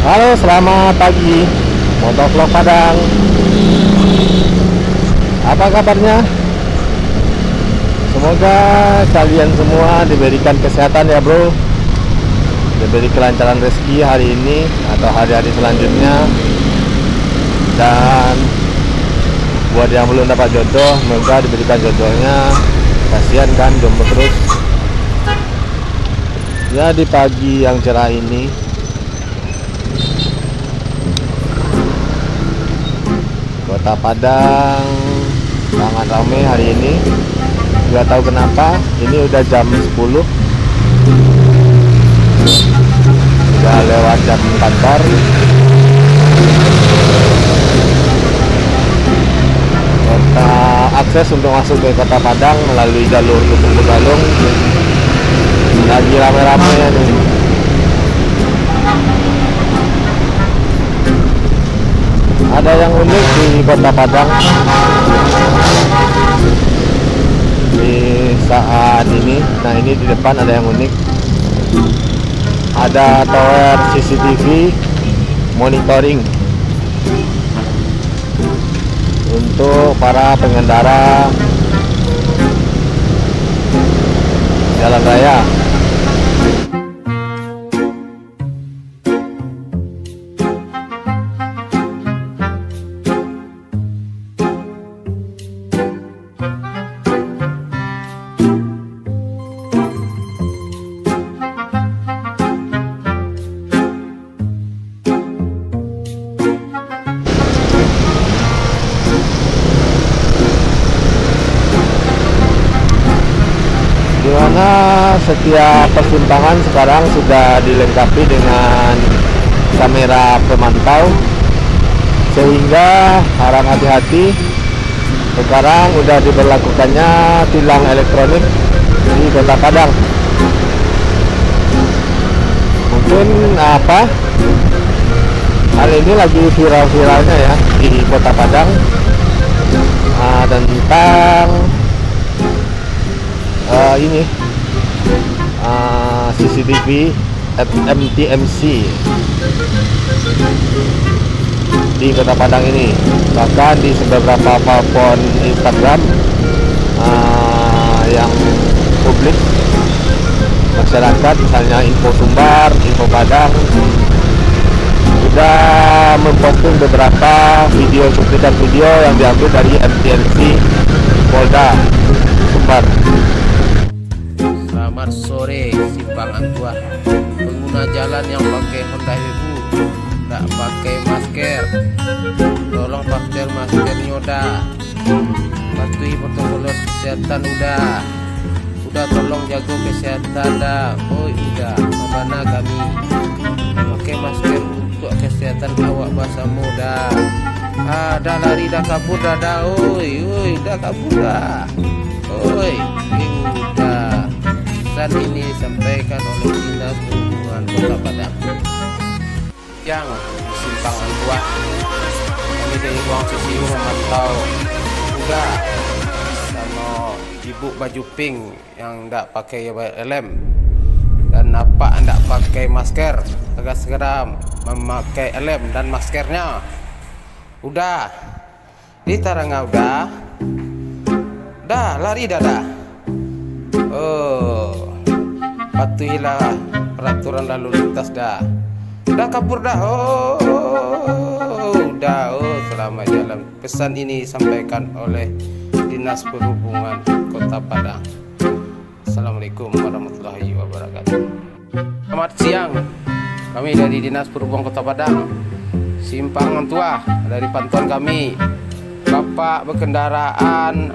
Halo, selamat pagi Motovlog Padang. Apa kabarnya? Semoga kalian semua diberikan kesehatan ya bro, diberi kelancaran rezeki hari ini atau hari-hari selanjutnya. Dan buat yang belum dapat jodoh, semoga diberikan jodohnya. Kasihan kan jomblo terus. Ya, di pagi yang cerah ini Kota Padang sangat ramai hari ini. Nggak tahu kenapa, ini udah jam 10, udah lewat jam kantor. Kota akses untuk masuk ke Kota Padang melalui jalur Lubung Begalung lagi ramai-ramainya nih. Ada yang unik di Kota Padang di saat ini. Nah, ini di depan ada yang unik. Ada tower CCTV monitoring untuk para pengendara jalan raya. Dimana setiap persimpangan sekarang sudah dilengkapi dengan kamera pemantau, sehingga harap hati-hati. Sekarang udah diberlakukannya tilang elektronik di Kota Padang. Mungkin hal ini lagi viral-viralnya ya di Kota Padang, tentang ini CCTV MTMC di Kota Padang ini. Bahkan di beberapa platform Instagram yang publik masyarakat, misalnya Info Sumbar, Info Padang, sudah memposting beberapa cuplikan video yang diambil dari MTMC Polda Sumbar. Selamat sore, simpang Antua. Pengguna jalan yang pakai Honda Wibu tidak pakai masker, tolong pakai maskernya udah. Patuhi protokol kesehatan udah tolong jaga kesehatan dah. Udah mana kami pakai masker untuk kesehatan awak bahasa muda. Dah lari dah kabur dah dah kabur dah. Udah. Pesan ini disampaikan oleh Dinas Perhubungan Kota Padang. Yang simpang Antua, kami dari ruang CCU memantau udah sama ibu baju pink yang tidak pakai helm dan apa tidak pakai masker, agak segera memakai helm dan maskernya. Udah ditaranga udah lari dah. Patuhilah peraturan lalu lintas dah kabur dah. Selamat jalan. Pesan ini disampaikan oleh Dinas Perhubungan Kota Padang. Assalamualaikum warahmatullahi wabarakatuh. Selamat siang, kami dari Dinas Perhubungan Kota Padang, simpang Antua. Dari pantauan kami, bapak berkendaraan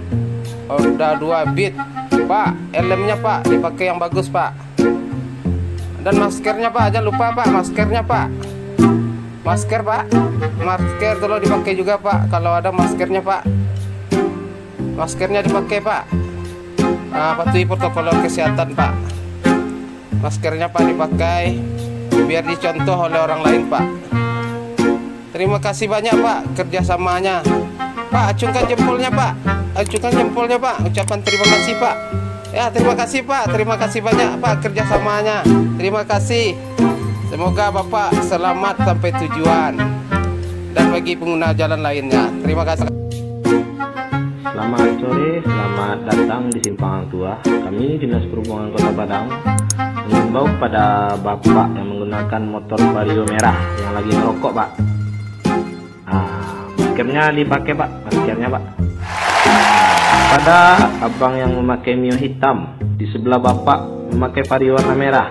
Honda 2 Beat, Pak, helmnya Pak dipakai yang bagus Pak, dan maskernya Pak, jangan lupa Pak, maskernya Pak, masker tolong dipakai juga Pak. Kalau ada maskernya Pak, maskernya dipakai Pak. Patuhi protokol kesehatan Pak, maskernya Pak dipakai biar dicontoh oleh orang lain Pak. Terima kasih banyak Pak kerjasamanya Pak. Acungkan jempolnya Pak, ucapan terima kasih Pak. Ya, terima kasih Pak, terima kasih banyak Pak kerjasamanya. Terima kasih. Semoga Bapak selamat sampai tujuan. Dan bagi pengguna jalan lainnya, terima kasih. Selamat sore, selamat datang di Simpang Tua. Kami Dinas Perhubungan Kota Padang mengimbau pada bapak yang menggunakan motor Vario merah yang lagi ngerokok, Pak. Maskernya dipakai, Pak. Maskernya, Pak. Pada abang yang memakai Mio hitam di sebelah bapak memakai Vario warna merah.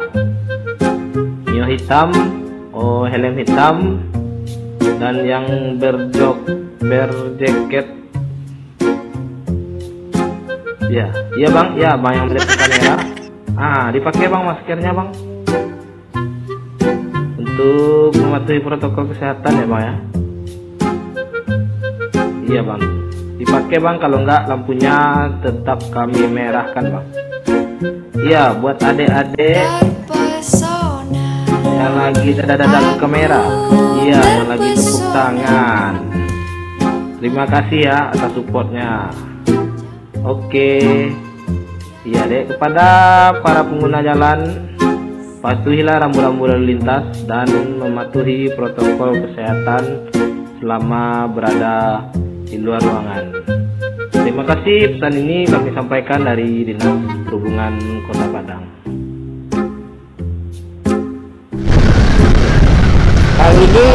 Mio hitam, helm hitam, dan yang berjaket. Ya, iya bang, ya bang yang berjaket merah. Dipakai bang maskernya bang, untuk mematuhi protokol kesehatan ya bang ya. Iya bang, dipakai bang, kalau enggak lampunya tetap kami merahkan bang. Iya, buat adik-adik yang lagi dada-dada kamera, iya yang lagi tepuk tangan, terima kasih ya atas supportnya. Oke, iya dek, kepada para pengguna jalan, patuhilah rambu-rambu lalu lintas dan mematuhi protokol kesehatan selama berada di luar ruangan. Terima kasih, pesan ini kami sampaikan dari Dinas Perhubungan Kota Padang. Hal ini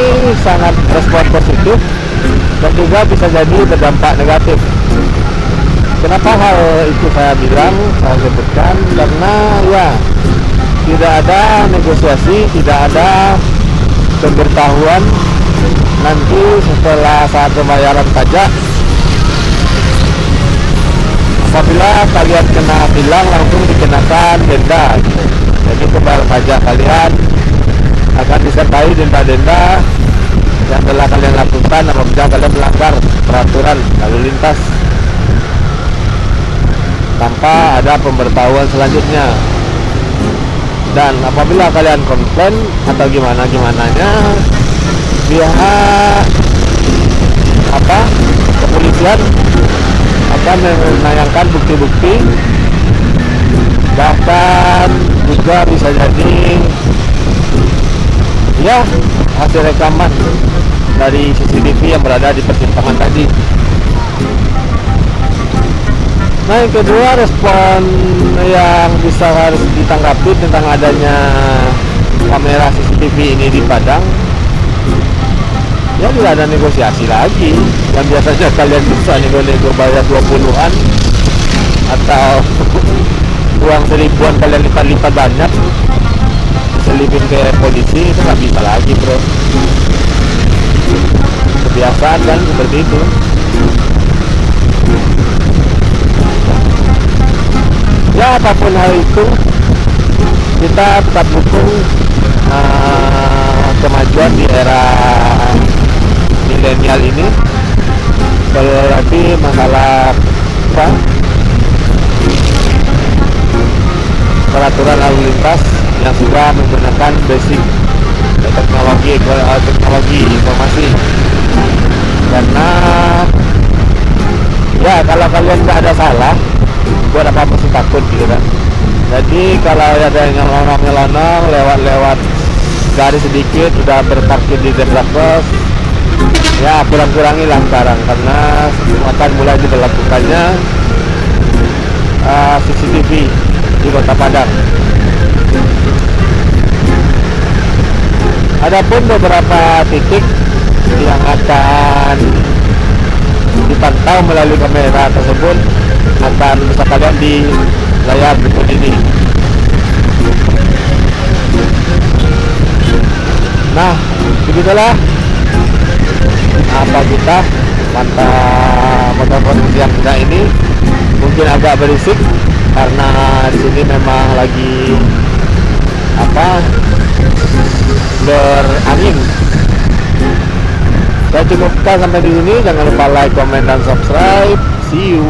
sangat respon positif dan juga bisa jadi berdampak negatif. Kenapa hal itu saya sebutkan? Karena ya tidak ada negosiasi, tidak ada pemberitahuan nanti setelah saat pembayaran pajak. Apabila kalian kena tilang, langsung dikenakan denda. Jadi pembayar pajak kalian akan disertai denda-denda yang telah kalian lakukan apabila kalian melanggar peraturan lalu lintas tanpa ada pemberitahuan selanjutnya. Dan apabila kalian komplain atau gimana-gimananya, pihak kepolisian akan menayangkan bukti-bukti, bahkan juga bisa jadi ya hasil rekaman dari CCTV yang berada di persimpangan tadi. Nah, yang kedua, respon yang bisa harus ditanggapi tentang adanya kamera CCTV ini di Padang, ya tidak ada negosiasi lagi. Yang biasanya kalian bisa nego-nego bayar 20-an atau uang 1000-an kalian lipat-lipat banyak selipin ke polisi, itu nggak bisa lagi bro. Kebiasaan kan seperti itu. Ya, apapun hal itu, kita tetap dukung kemajuan di era milenial ini. Kalau lagi masalah peraturan lalu lintas yang sudah menggunakan basic teknologi informasi, karena ya kalau kalian nggak ada salah, buat apa mesti takut gitu kan. Jadi kalau ada yang nyelonong lewat garis sedikit sudah berparkir di zebra cross, ya kurang-kurangilah sekarang, karena akan mulai diberlakukannya CCTV di Kota Padang. Adapun beberapa titik yang akan dipantau melalui kamera tersebut akan bisa kalian di layar berikut ini. Nah, begitulah apa kita mantap motor yang kita ini. Mungkin agak berisik karena di sini memang lagi berangin. Saya cukupkan sampai di sini. Jangan lupa like, comment, dan subscribe. See you.